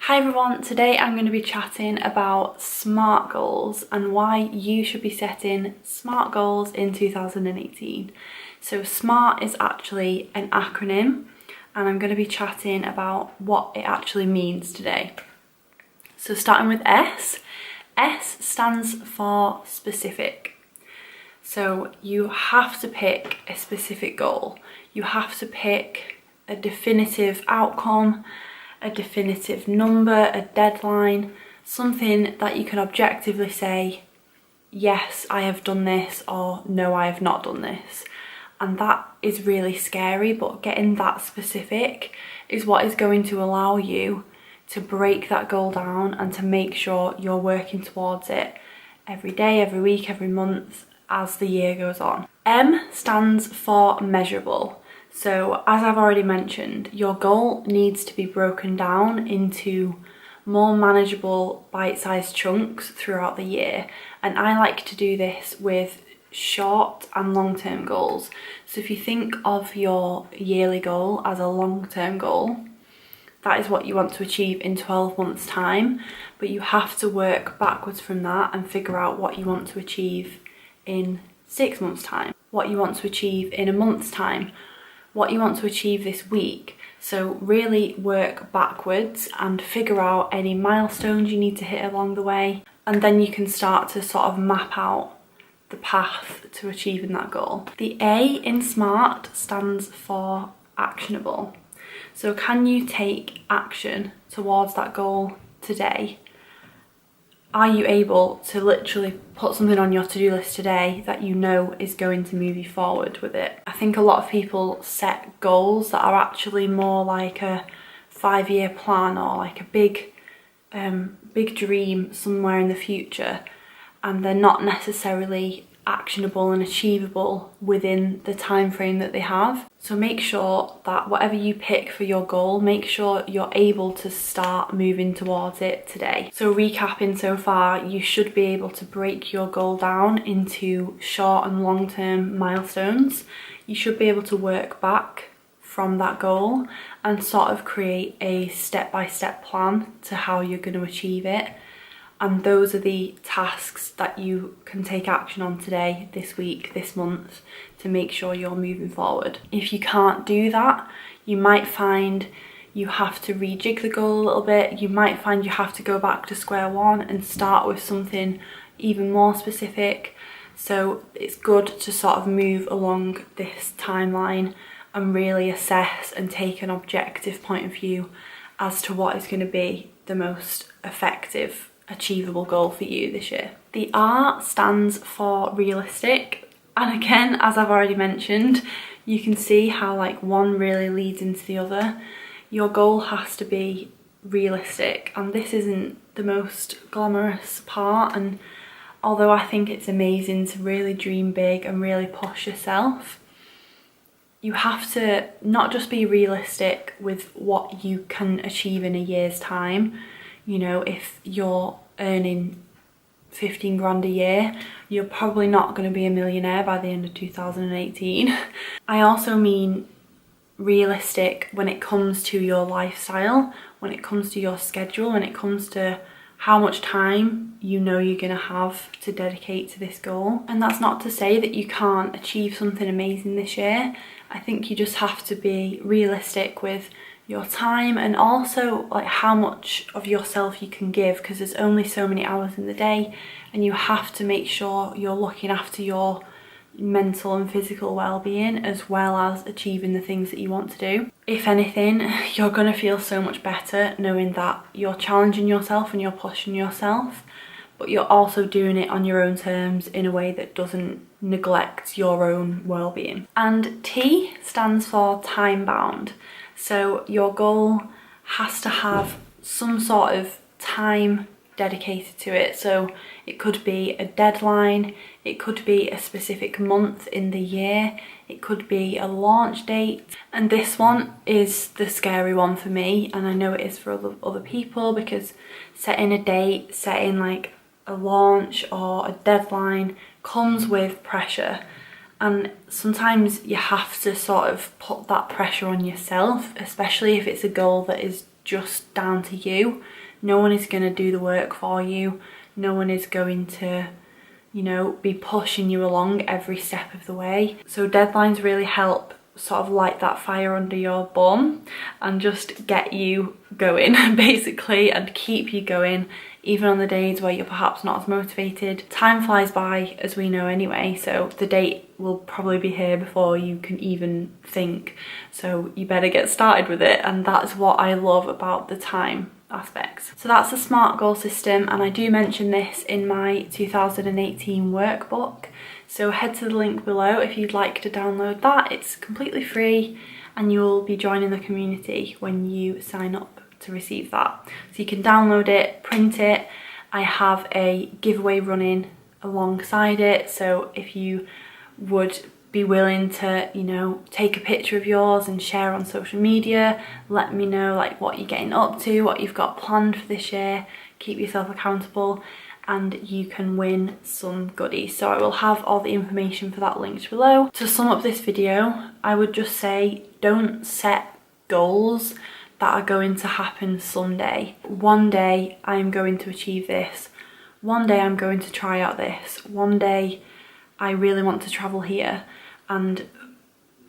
Hi everyone, today I'm going to be chatting about SMART goals and why you should be setting SMART goals in 2018. So SMART is actually an acronym and I'm going to be chatting about what it actually means today. So starting with S. S stands for specific. So you have to pick a specific goal. You have to pick a definitive outcome, a definitive number, a deadline, something that you can objectively say, yes, I have done this, or no, I have not done this. And that is really scary, but getting that specific is what is going to allow you to break that goal down and to make sure you're working towards it every day, every week, every month as the year goes on. M stands for measurable. So as I've already mentioned, your goal needs to be broken down into more manageable bite-sized chunks throughout the year. And I like to do this with short and long-term goals. So if you think of your yearly goal as a long-term goal, that is what you want to achieve in 12 months' time. But you have to work backwards from that and figure out what you want to achieve in 6 months' time, what you want to achieve in a month's time, what you want to achieve this week. So really work backwards and figure out any milestones you need to hit along the way, and then you can start to sort of map out the path to achieving that goal. The A in SMART stands for actionable. So can you take action towards that goal today? Are you able to literally put something on your to-do list today that you know is going to move you forward with it? I think a lot of people set goals that are actually more like a 5-year plan or like a big dream somewhere in the future, and they're not necessarily actionable and achievable within the time frame that they have. So make sure that whatever you pick for your goal, make sure you're able to start moving towards it today. So recapping so far, you should be able to break your goal down into short and long-term milestones. You should be able to work back from that goal and sort of create a step-by-step plan to how you're going to achieve it. And those are the tasks that you can take action on today, this week, this month, to make sure you're moving forward. If you can't do that, you might find you have to rejig the goal a little bit. You might find you have to go back to square one and start with something even more specific. So it's good to sort of move along this timeline and really assess and take an objective point of view as to what is going to be the most effective, achievable goal for you this year. The R stands for realistic, and again, as I've already mentioned, you can see how like one really leads into the other. Your goal has to be realistic, and this isn't the most glamorous part, and although I think it's amazing to really dream big and really push yourself, you have to not just be realistic with what you can achieve in a year's time. You know, if you're earning 15 grand a year, you're probably not going to be a millionaire by the end of 2018. I also mean realistic when it comes to your lifestyle, when it comes to your schedule, when it comes to how much time you know you're going to have to dedicate to this goal. And that's not to say that you can't achieve something amazing this year. I think you just have to be realistic with your time and also like how much of yourself you can give, because there's only so many hours in the day, and you have to make sure you're looking after your mental and physical well-being as well as achieving the things that you want to do. If anything, you're going to feel so much better knowing that you're challenging yourself and you're pushing yourself, but you're also doing it on your own terms in a way that doesn't neglect your own well-being. And T stands for time-bound. So your goal has to have some sort of time dedicated to it. So it could be a deadline, it could be a specific month in the year, it could be a launch date. And this one is the scary one for me, and I know it is for other people, because setting a date, setting like a launch or a deadline comes with pressure. And sometimes you have to sort of put that pressure on yourself, especially if it's a goal that is just down to you. No one is going to do the work for you. No one is going to, you know, be pushing you along every step of the way. So deadlines really help sort of light that fire under your bum and just get you going basically, and keep you going even on the days where you're perhaps not as motivated. Time flies by, as we know anyway, so the date will probably be here before you can even think, so you better get started with it. And that's what I love about the time aspects. So that's the SMART goal system, and I do mention this in my 2018 workbook, so head to the link below if you'd like to download that. It's completely free and you'll be joining the community when you sign up to receive that. So you can download it, print it. I have a giveaway running alongside it, so if you would be willing to, you know, take a picture of yours and share on social media, let me know like what you're getting up to, what you've got planned for this year, keep yourself accountable, and you can win some goodies. So I will have all the information for that linked below. To sum up this video, I would just say don't set goals that are going to happen someday. One day I'm going to achieve this. One day I'm going to try out this. One day I really want to travel here. And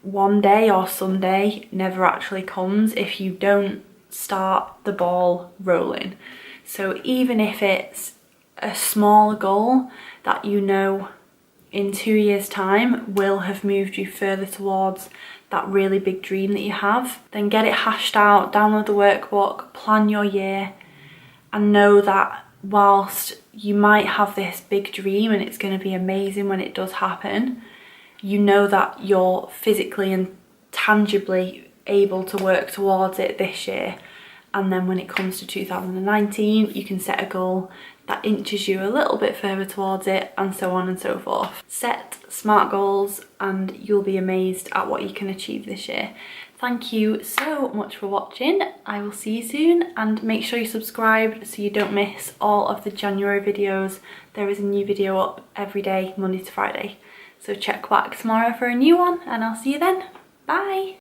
one day or someday never actually comes if you don't start the ball rolling. So even if it's a small goal that you know in 2 years' time will have moved you further towards that really big dream that you have, then get it hashed out, download the workbook, plan your year, and know that whilst you might have this big dream and it's going to be amazing when it does happen, you know that you're physically and tangibly able to work towards it this year. And then when it comes to 2019, you can set a goal that inches you a little bit further towards it, and so on and so forth. Set SMART goals and you'll be amazed at what you can achieve this year. Thank you so much for watching. I will see you soon, and make sure you subscribe so you don't miss all of the January videos. There is a new video up every day, Monday to Friday. So check back tomorrow for a new one, and I'll see you then. Bye!